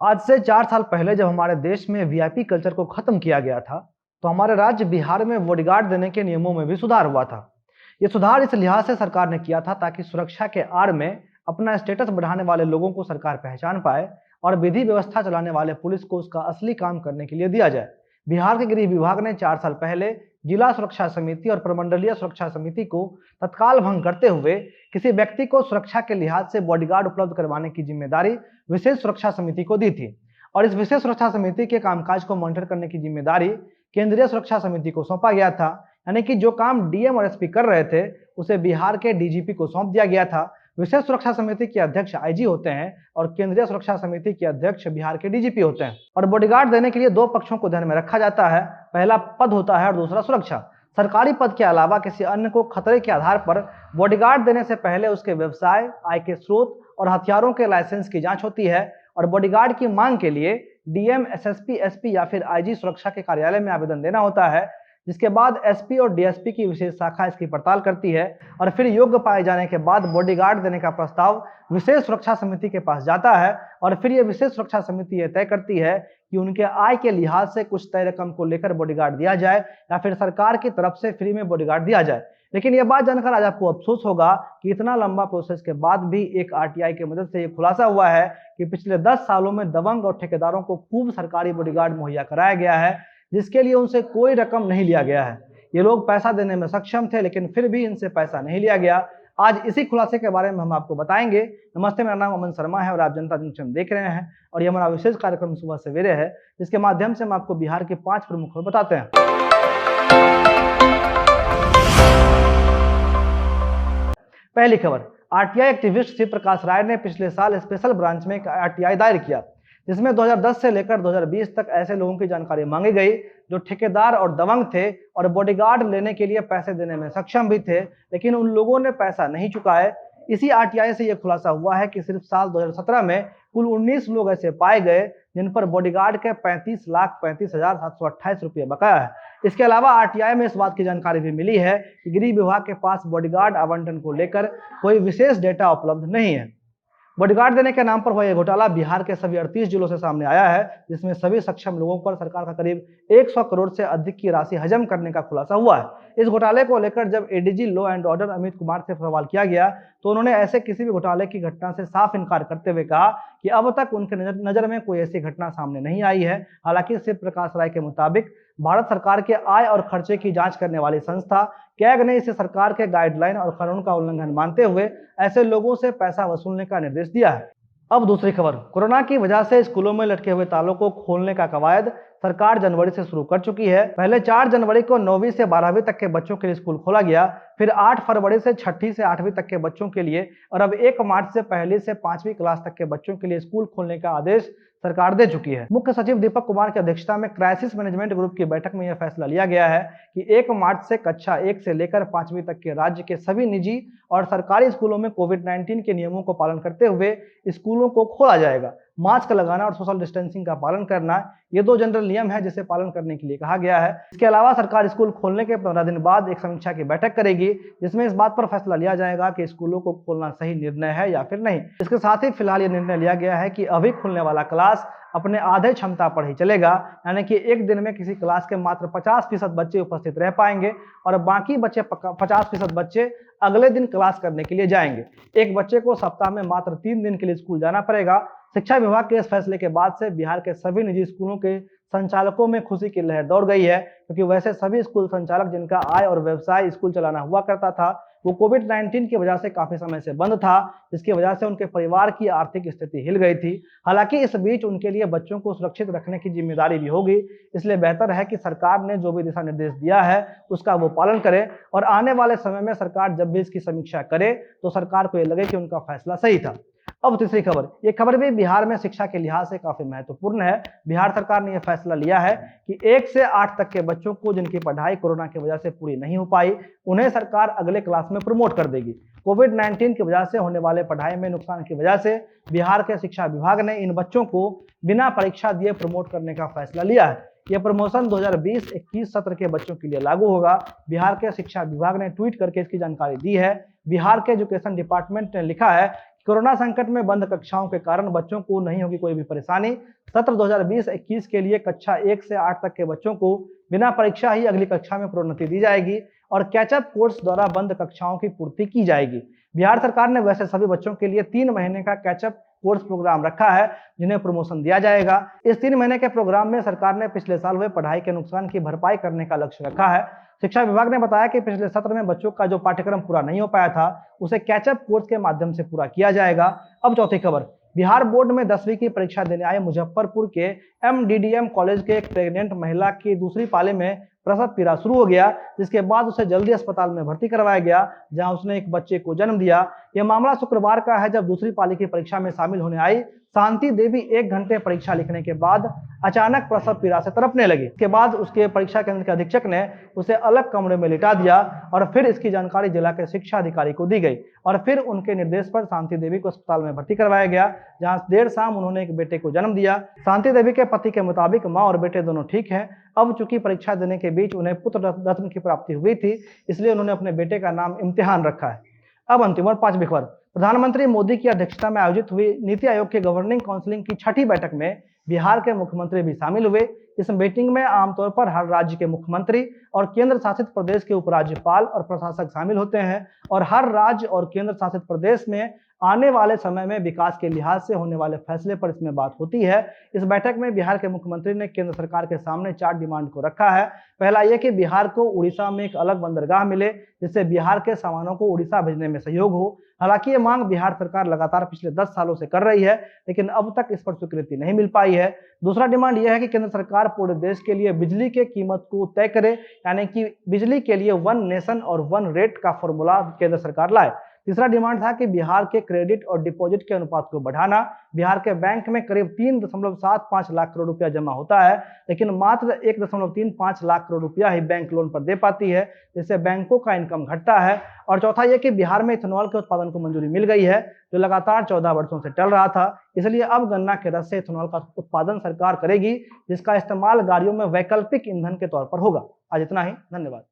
आज से 4 साल पहले जब हमारे देश में वीआईपी कल्चर को खत्म किया गया था, तो हमारे राज्य बिहार में बॉडीगार्ड देने के नियमों में भी सुधार हुआ था। ये सुधार इस लिहाज से सरकार ने किया था ताकि सुरक्षा के आड़ में अपना स्टेटस बढ़ाने वाले लोगों को सरकार पहचान पाए और विधि व्यवस्था चलाने वाले पुलिस को उसका असली काम करने के लिए दिया जाए। बिहार के गृह विभाग ने 4 साल पहले जिला सुरक्षा समिति और प्रमंडलीय सुरक्षा समिति को तत्काल भंग करते हुए किसी व्यक्ति को सुरक्षा के लिहाज से बॉडीगार्ड उपलब्ध करवाने की जिम्मेदारी विशेष सुरक्षा समिति को दी थी और इस विशेष सुरक्षा समिति के कामकाज को मॉनिटर करने की जिम्मेदारी केंद्रीय सुरक्षा समिति को सौंपा गया था। यानी कि जो काम डीएम और एसपी कर रहे थे उसे बिहार के डीजीपी को सौंप दिया गया था। विशेष सुरक्षा समिति के अध्यक्ष आईजी होते हैं और केंद्रीय सुरक्षा समिति के अध्यक्ष बिहार के डीजीपी होते हैं। और बॉडीगार्ड देने के लिए दो पक्षों को ध्यान में रखा जाता है, पहला पद होता है और दूसरा सुरक्षा। सरकारी पद के अलावा किसी अन्य को खतरे के आधार पर बॉडीगार्ड देने से पहले उसके व्यवसाय, आय के स्रोत और हथियारों के लाइसेंस की जांच होती है और बॉडीगार्ड की मांग के लिए डीएम, एसएसपी, एसपी या फिर आईजी सुरक्षा के कार्यालय में आवेदन देना होता है, जिसके बाद एसपी और डीएसपी की विशेष शाखा इसकी पड़ताल करती है और फिर योग्य पाए जाने के बाद बॉडीगार्ड देने का प्रस्ताव विशेष सुरक्षा समिति के पास जाता है और फिर यह विशेष सुरक्षा समिति यह तय करती है कि उनके आय के लिहाज से कुछ तय रकम को लेकर बॉडीगार्ड दिया जाए या फिर सरकार की तरफ से फ्री में बॉडीगार्ड दिया जाए। लेकिन यह बात जानकर आज आपको अफसोस होगा कि इतना लंबा प्रोसेस के बाद भी एक आरटीआई की मदद से यह खुलासा हुआ है कि पिछले 10 सालों में दबंग और ठेकेदारों को खूब सरकारी बॉडीगार्ड मुहैया कराया गया है, जिसके लिए उनसे कोई रकम नहीं लिया गया है। ये लोग पैसा देने में सक्षम थे लेकिन फिर भी इनसे पैसा नहीं लिया गया। आज इसी खुलासे के बारे में हम आपको बताएंगे। नमस्ते, मेरा नाम अमन शर्मा है और आप जनता जंक्शन देख रहे हैं और ये हमारा विशेष कार्यक्रम सुबह सवेरे है, जिसके माध्यम से हम आपको बिहार के 5 प्रमुख खबर बताते हैं। पहली खबर, आरटीआई एक्टिविस्ट शिव प्रकाश राय ने पिछले साल स्पेशल ब्रांच में एक आरटीआई दायर किया, जिसमें 2010 से लेकर 2020 तक ऐसे लोगों की जानकारी मांगी गई जो ठेकेदार और दबंग थे और बॉडीगार्ड लेने के लिए पैसे देने में सक्षम भी थे, लेकिन उन लोगों ने पैसा नहीं चुकाए। इसी आरटीआई से यह खुलासा हुआ है कि सिर्फ साल 2017 में कुल 19 लोग ऐसे पाए गए जिन पर बॉडीगार्ड के 35,35,728 रुपये बकाया है। इसके अलावा आरटीआई में इस बात की जानकारी भी मिली है कि गृह विभाग के पास बॉडीगार्ड आवंटन को लेकर कोई विशेष डेटा उपलब्ध नहीं है। बॉडीगार्ड देने के नाम पर हुआ यह घोटाला बिहार के सभी 38 जिलों से सामने आया है, जिसमें सभी सक्षम लोगों पर सरकार का करीब 100 करोड़ से अधिक की राशि हजम करने का खुलासा हुआ है। इस घोटाले को लेकर जब ADG law and order Amit Kumar से सवाल किया गया तो उन्होंने ऐसे किसी भी घोटाले की घटना से साफ इनकार करते हुए कहा कि अब तक उनके नजर में कोई ऐसी घटना सामने नहीं आई है। हालांकि शिव प्रकाश राय के मुताबिक भारत सरकार के आय और खर्चे की जांच करने वाली संस्था कैग ने इसे सरकार के गाइडलाइन और कानून का उल्लंघन मानते हुए ऐसे लोगों से पैसा वसूलने का निर्देश दिया है। अब दूसरी खबर, कोरोना की वजह से स्कूलों में लटके हुए तालों को खोलने का कवायद सरकार जनवरी से शुरू कर चुकी है। पहले 4 जनवरी को 9वीं से 12वीं तक के बच्चों के लिए स्कूल खोला गया, फिर 8 फरवरी से 6ठी से 8वीं तक के बच्चों के लिए और अब 1 मार्च से 1ली से 5वीं क्लास तक के बच्चों के लिए स्कूल खोलने का आदेश सरकार दे चुकी है। मुख्य सचिव दीपक कुमार की अध्यक्षता में क्राइसिस मैनेजमेंट ग्रुप की बैठक में यह फैसला लिया गया है कि 1 मार्च से कक्षा 1 से लेकर 5वीं तक के राज्य के सभी निजी और सरकारी स्कूलों में कोविड-19 के नियमों को पालन करते हुए स्कूलों को खोला जाएगा। मास्क लगाना और सोशल डिस्टेंसिंग का पालन करना, ये 2 जनरल नियम है जिसे पालन करने के लिए कहा गया है। इसके अलावा सरकार स्कूल खोलने के 15 दिन बाद एक समीक्षा की बैठक करेगी, जिसमें इस बात पर फैसला लिया जाएगा कि स्कूलों को खोलना सही निर्णय है या फिर नहीं। इसके साथ ही फिलहाल ये निर्णय लिया गया है कि अभी खुलने वाला क्लास अपने आधे क्षमता पर ही चलेगा, यानी कि एक दिन में किसी क्लास के मात्र 50% बच्चे उपस्थित रह पाएंगे और बाकी बच्चे 50% बच्चे अगले दिन क्लास करने के लिए जाएंगे। एक बच्चे को सप्ताह में मात्र 3 दिन के लिए स्कूल जाना पड़ेगा। शिक्षा विभाग के इस फैसले के बाद से बिहार के सभी निजी स्कूलों के संचालकों में खुशी की लहर दौड़ गई है, क्योंकि वैसे सभी स्कूल संचालक जिनका आय और व्यवसाय स्कूल चलाना हुआ करता था, वो कोविड-19 की वजह से काफी समय से बंद था, जिसकी वजह से उनके परिवार की आर्थिक स्थिति हिल गई थी। हालांकि इस बीच उनके लिए बच्चों को सुरक्षित रखने की जिम्मेदारी भी होगी, इसलिए बेहतर है कि सरकार ने जो भी दिशा निर्देश दिया है उसका वो पालन करे और आने वाले समय में सरकार जब भी इसकी समीक्षा करे तो सरकार को ये लगे कि उनका फैसला सही था। अब तीसरी खबर, ये खबर भी बिहार में शिक्षा के लिहाज से काफी महत्वपूर्ण है। बिहार सरकार ने यह फैसला लिया है कि 1 से 8 तक के बच्चों को जिनकी पढ़ाई कोरोना की वजह से पूरी नहीं हो पाई, उन्हें सरकार अगले क्लास में प्रमोट कर देगी। कोविड-19 की वजह से होने वाले पढ़ाई में नुकसान की वजह से बिहार के शिक्षा विभाग ने इन बच्चों को बिना परीक्षा दिए प्रमोट करने का फैसला लिया है। यह प्रमोशन 2020-21 सत्र के बच्चों के लिए लागू होगा। बिहार के शिक्षा विभाग ने ट्वीट करके इसकी जानकारी दी है। बिहार के एजुकेशन डिपार्टमेंट ने लिखा है, कोरोना संकट में बंद कक्षाओं के कारण बच्चों को नहीं होगी कोई भी परेशानी। सत्र 2020-21 के लिए कक्षा 1 से 8 तक के बच्चों को बिना परीक्षा ही अगली कक्षा में प्रोन्नति दी जाएगी और कैचअप कोर्स द्वारा बंद कक्षाओं की पूर्ति की जाएगी। बिहार सरकार ने वैसे सभी बच्चों के लिए 3 महीने का कैचअप कोर्स प्रोग्राम रखा है, जिन्हें प्रमोशन दिया जाएगा। इस 3 महीने के प्रोग्राम में सरकार ने पिछले साल हुए पढ़ाई के नुकसान की भरपाई करने का लक्ष्य रखा है। शिक्षा विभाग ने बताया कि पिछले सत्र में बच्चों का जो पाठ्यक्रम पूरा नहीं हो पाया था, उसे कैचअप कोर्स के माध्यम से पूरा किया जाएगा। अब चौथी खबर, बिहार बोर्ड में 10वीं की परीक्षा देने आए मुजफ्फरपुर के एमडीडीएम कॉलेज के एक प्रेग्नेंट महिला की दूसरी पाली में प्रसव पीड़ा शुरू हो गया, जिसके बाद उसे जल्दी अस्पताल में भर्ती करवाया गया, जहां उसने एक बच्चे को जन्म दिया। यह मामला शुक्रवार का है, जब दूसरी पाली की परीक्षा में शामिल होने आई शांति देवी 1 घंटे परीक्षा लिखने के बाद अचानक प्रसव पीड़ा से तड़पने लगी। इसके बाद उसके परीक्षा केंद्र के अधीक्षक ने उसे अलग कमरे में लिटा दिया और फिर इसकी जानकारी जिला के शिक्षा अधिकारी को दी गई और फिर उनके निर्देश पर शांति देवी को अस्पताल में भर्ती करवाया गया, जहां देर शाम उन्होंने एक बेटे को जन्म दिया। शांति देवी के पति के मुताबिक मां और बेटे दोनों ठीक हैं। अब चूंकि परीक्षा देने के बीच उन्हें पुत्र रत्न की प्राप्ति हुई थी, इसलिए उन्होंने अपने बेटे का नाम इम्तिहान रखा है। अब अंतिम और 5वीं खबर, प्रधानमंत्री मोदी की अध्यक्षता में आयोजित हुई नीति आयोग के गवर्निंग काउंसिल की 6ठी बैठक में बिहार के मुख्यमंत्री भी शामिल हुए। इस मीटिंग में आमतौर पर हर राज्य के मुख्यमंत्री और केंद्र शासित प्रदेश के उपराज्यपाल और प्रशासक शामिल होते हैं और हर राज्य और केंद्र शासित प्रदेश में आने वाले समय में विकास के लिहाज से होने वाले फैसले पर इसमें बात होती है। इस बैठक में बिहार के मुख्यमंत्री ने केंद्र सरकार के सामने 4 डिमांड को रखा है। पहला यह कि बिहार को उड़ीसा में एक अलग बंदरगाह मिले, जिससे बिहार के सामानों को उड़ीसा भेजने में सहयोग हो। हालांकि ये मांग बिहार सरकार लगातार पिछले 10 सालों से कर रही है, लेकिन अब तक इस पर स्वीकृति नहीं मिल पाई है। दूसरा डिमांड यह है कि केंद्र सरकार पूरे देश के लिए बिजली के कीमत को तय करे, यानी कि बिजली के लिए 1 नेशन और 1 रेट का फॉर्मूला केंद्र सरकार लाए। तीसरा डिमांड था कि बिहार के क्रेडिट और डिपॉजिट के अनुपात को बढ़ाना। बिहार के बैंक में करीब 3.75 लाख करोड़ रुपया जमा होता है, लेकिन मात्र 1.35 लाख करोड़ रुपया ही बैंक लोन पर दे पाती है, जिससे बैंकों का इनकम घटता है। और चौथा यह कि बिहार में इथेनॉल के उत्पादन को मंजूरी मिल गई है, जो लगातार 14 वर्षों से टल रहा था। इसलिए अब गन्ना के रस से इथेनॉल का उत्पादन सरकार करेगी, जिसका इस्तेमाल गाड़ियों में वैकल्पिक ईंधन के तौर पर होगा। आज इतना ही, धन्यवाद।